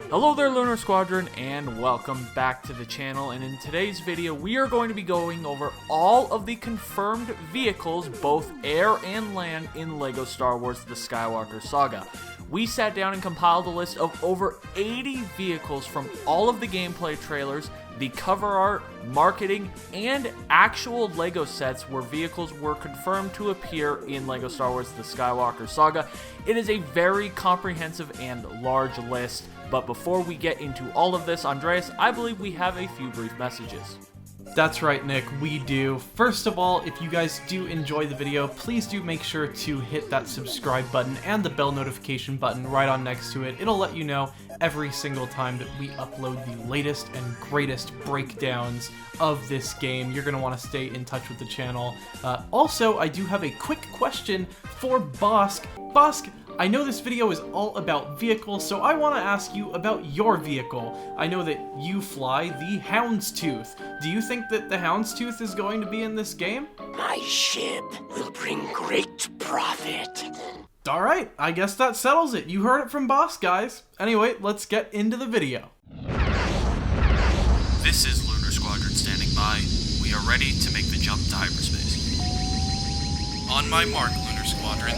Hello there, Lunar Squadron, and welcome back to the channel. And in today's video, we are going to be going over all of the confirmed vehicles, both air and land, in LEGO Star Wars The Skywalker Saga. We sat down and compiled a list of over 80 vehicles from all of the gameplay trailers, the cover art, marketing, and actual LEGO sets where vehicles were confirmed to appear in LEGO Star Wars The Skywalker Saga. It is a very comprehensive and large list. But before we get into all of this, Andreas, I believe we have a few brief messages. That's right, Nick, we do. First of all, if you guys do enjoy the video, please do make sure to hit that subscribe button and the bell notification button right on next to it. It'll let you know every single time that we upload the latest and greatest breakdowns of this game. You're going to want to stay in touch with the channel. Also, I do have a quick question for Bosk. Bosk, I know this video is all about vehicles, so I want to ask you about your vehicle. I know that you fly the Houndstooth. Do you think that the Houndstooth is going to be in this game? My ship will bring great profit. Alright, I guess that settles it. You heard it from Boss, guys. Anyway, let's get into the video. This is Lunar Squadron standing by. We are ready to make the jump to hyperspace. On my mark, Lunar Squadron.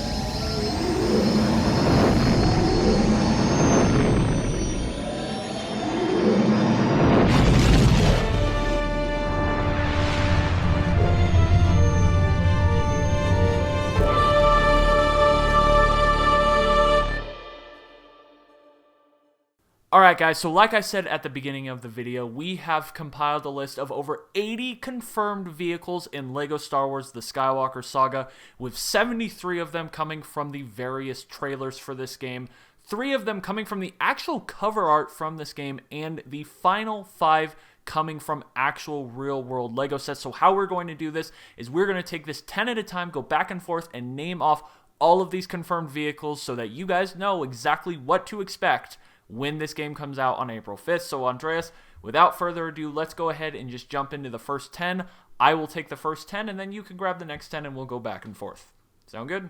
Alright guys, so like I said at the beginning of the video, we have compiled a list of over 80 confirmed vehicles in LEGO Star Wars The Skywalker Saga, with 73 of them coming from the various trailers for this game, 3 of them coming from the actual cover art from this game, and the final 5 coming from actual real-world LEGO sets. So how we're going to do this is we're going to take this 10 at a time, go back and forth, and name off all of these confirmed vehicles so that you guys know exactly what to expect when this game comes out on April 5th. So Andreas, without further ado, let's go ahead and just jump into the first 10. I will take the first 10, and then you can grab the next 10, and we'll go back and forth. Sound good?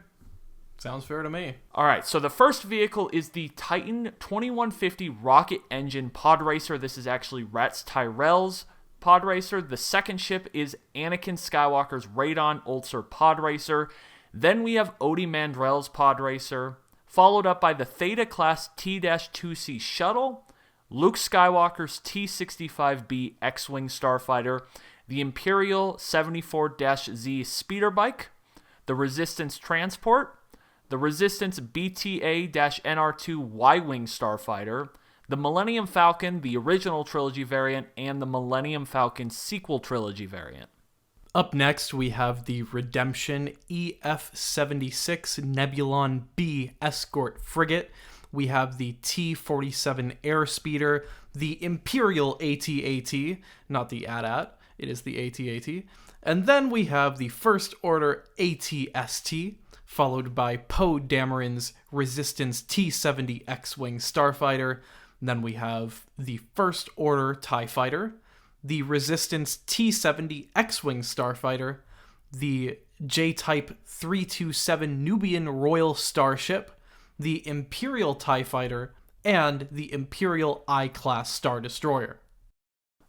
Sounds fair to me. Alright, so the first vehicle is the Titan 2150 Rocket Engine Pod Racer. This is actually Rex Tyrell's Pod Racer. The second ship is Anakin Skywalker's Radon Ulcer Pod Racer. Then we have Odie Mandrell's Pod Racer, followed up by the Theta-class T-2C Shuttle, Luke Skywalker's T-65B X-Wing Starfighter, the Imperial 74-Z Speeder Bike, the Resistance Transport, the Resistance BTA-NR2 Y-Wing Starfighter, the Millennium Falcon, the original trilogy variant, and the Millennium Falcon sequel trilogy variant. Up next, we have the Redemption EF-76 Nebulon B Escort Frigate. We have the T-47 Airspeeder, the Imperial AT-AT, not the AT-AT, it is the AT-AT. And then we have the First Order AT-ST, followed by Poe Dameron's Resistance T-70 X-Wing Starfighter. And then we have the First Order TIE Fighter, the Resistance T-70 X-Wing Starfighter, the J-Type 327 Nubian Royal Starship, the Imperial TIE Fighter, and the Imperial I-Class Star Destroyer.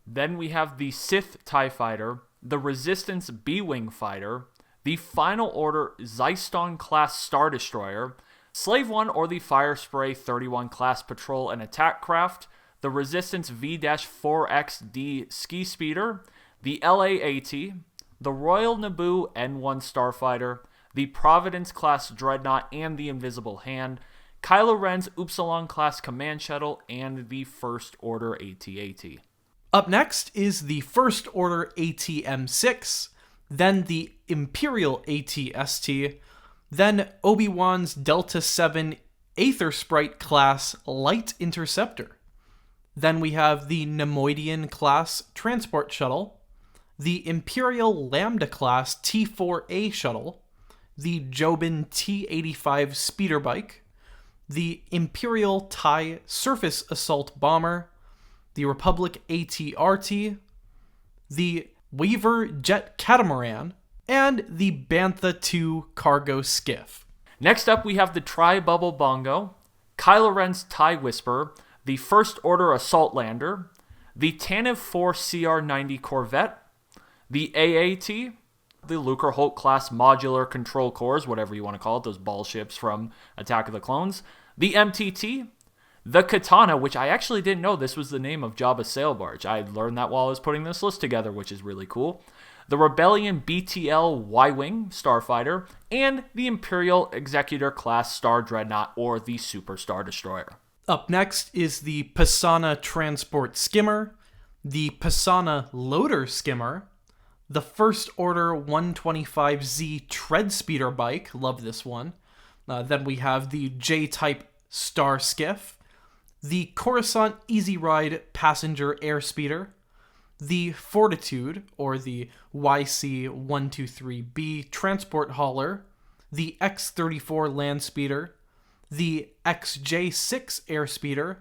Then we have the Sith TIE Fighter, the Resistance B-Wing Fighter, the Final Order Zyston Class Star Destroyer, Slave One or the Fire Spray 31 Class Patrol and Attack Craft, the Resistance V-4XD Ski Speeder, the LA-AT, the Royal Naboo N-1 Starfighter, the Providence-class Dreadnought and the Invisible Hand, Kylo Ren's Upsilon-class Command Shuttle, and the First Order AT-AT. Up next is the First Order AT-M6, then the Imperial AT-ST, then Obi-Wan's Delta 7 Aether Sprite-class Light Interceptor. Then we have the Nemoidian-class Transport Shuttle, the Imperial Lambda-class T-4A Shuttle, the Jobin T-85 Speeder Bike, the Imperial TIE Surface Assault Bomber, the Republic AT-RT, the Weaver Jet Catamaran, and the Bantha 2 Cargo Skiff. Next up, we have the Tri-Bubble Bongo, Kylo Ren's TIE Whisperer, the First Order Assault Lander, the Tanev 4 CR-90 Corvette, the AAT, the Lucrehulk class modular control cores, whatever you want to call it, those ball ships from Attack of the Clones, the MTT, the Katana, which I actually didn't know this was the name of Jabba's sail barge. I learned that while I was putting this list together, which is really cool. The Rebellion BTL Y-Wing Starfighter, and the Imperial Executor class Star Dreadnought, or the Super Star Destroyer. Up next is the Pisana Transport Skimmer, the Pisana Loader Skimmer, the First Order 125Z Tread Speeder Bike, love this one. Then we have the J-Type Star Skiff, the Coruscant Easy Ride Passenger Airspeeder, the Fortitude, or the YC-123B Transport Hauler, the X-34 Land Speeder, the XJ-6 Airspeeder,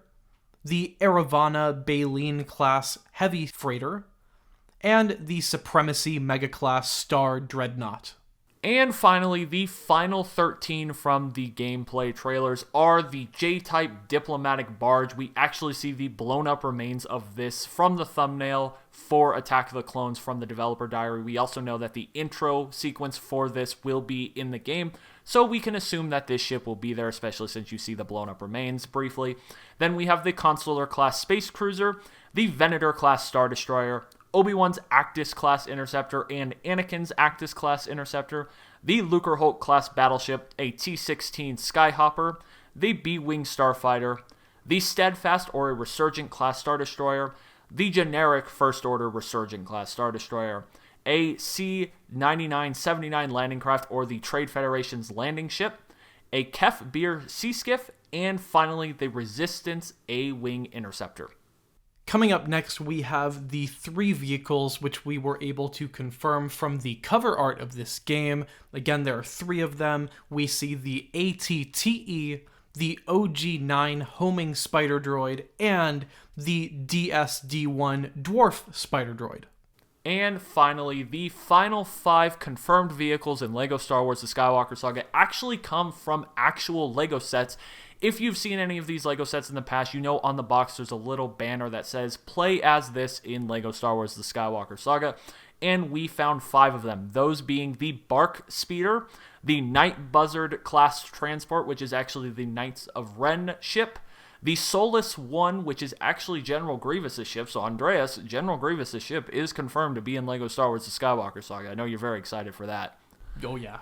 the Eravana Baleen class Heavy Freighter, and the Supremacy Mega Class Star Dreadnought. And finally, the final 13 from the gameplay trailers are the J-Type Diplomatic Barge. We actually see the blown up remains of this from the thumbnail for Attack of the Clones from the developer diary. We also know that the intro sequence for this will be in the game, so we can assume that this ship will be there, especially since you see the blown up remains briefly. Then we have the Consular class Space Cruiser, the Venator class Star Destroyer, Obi-Wan's Actis class Interceptor, and Anakin's Actis class Interceptor, the Lucrehulk class Battleship, a T-16 Skyhopper, the B-Wing Starfighter, the Steadfast or a Resurgent class Star Destroyer, the generic First Order Resurgent class Star Destroyer, a C-9979 landing craft or the Trade Federation's landing ship, a Kef Bir Sea Skiff, and finally the Resistance A-Wing Interceptor. Coming up next, we have the 3 vehicles which we were able to confirm from the cover art of this game. Again, there are 3 of them. We see the ATTE, the OG-9 Homing Spider Droid, and the DS-D1 Dwarf Spider Droid. And finally, the final 5 confirmed vehicles in LEGO Star Wars The Skywalker Saga actually come from actual LEGO sets. If you've seen any of these LEGO sets in the past, you know on the box there's a little banner that says, play as this in LEGO Star Wars The Skywalker Saga, and we found 5 of them, those being the Bark Speeder, the Night Buzzard class transport, which is actually the Knights of Ren ship, the Solus 1, which is actually General Grievous' ship, so Andreas, General Grievous' ship, is confirmed to be in LEGO Star Wars The Skywalker Saga. I know you're very excited for that. Oh yeah.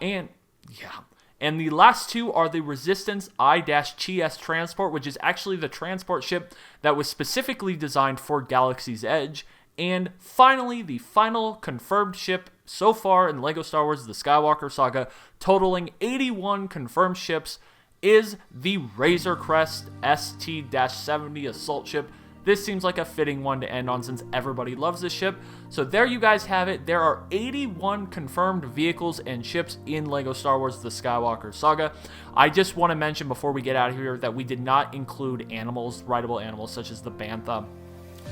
And the last 2 are the Resistance I-TS Transport, which is actually the transport ship that was specifically designed for Galaxy's Edge. And finally, the final confirmed ship so far in LEGO Star Wars The Skywalker Saga, totaling 81 confirmed ships, is the Razor Crest ST-70 Assault Ship. This seems like a fitting one to end on since everybody loves this ship. So there you guys have it. There are 81 confirmed vehicles and ships in LEGO Star Wars The Skywalker Saga. I just want to mention before we get out of here that we did not include animals, rideable animals such as the Bantha.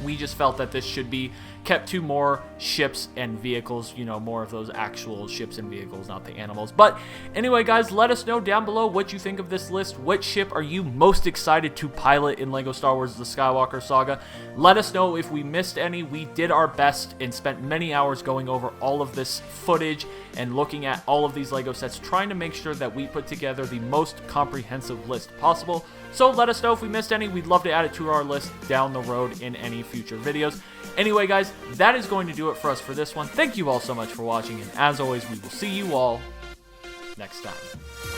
We just felt that this should be kept to more ships and vehicles, you know, more of those actual ships and vehicles, not the animals. But anyway, guys, let us know down below what you think of this list. Which ship are you most excited to pilot in LEGO Star Wars The Skywalker Saga? Let us know if we missed any. We did our best and spent many hours going over all of this footage and looking at all of these LEGO sets, trying to make sure that we put together the most comprehensive list possible. So let us know if we missed any. We'd love to add it to our list down the road in any future videos. Anyway, guys, that is going to do it for us for this one. Thank you all so much for watching, and as always, we will see you all next time.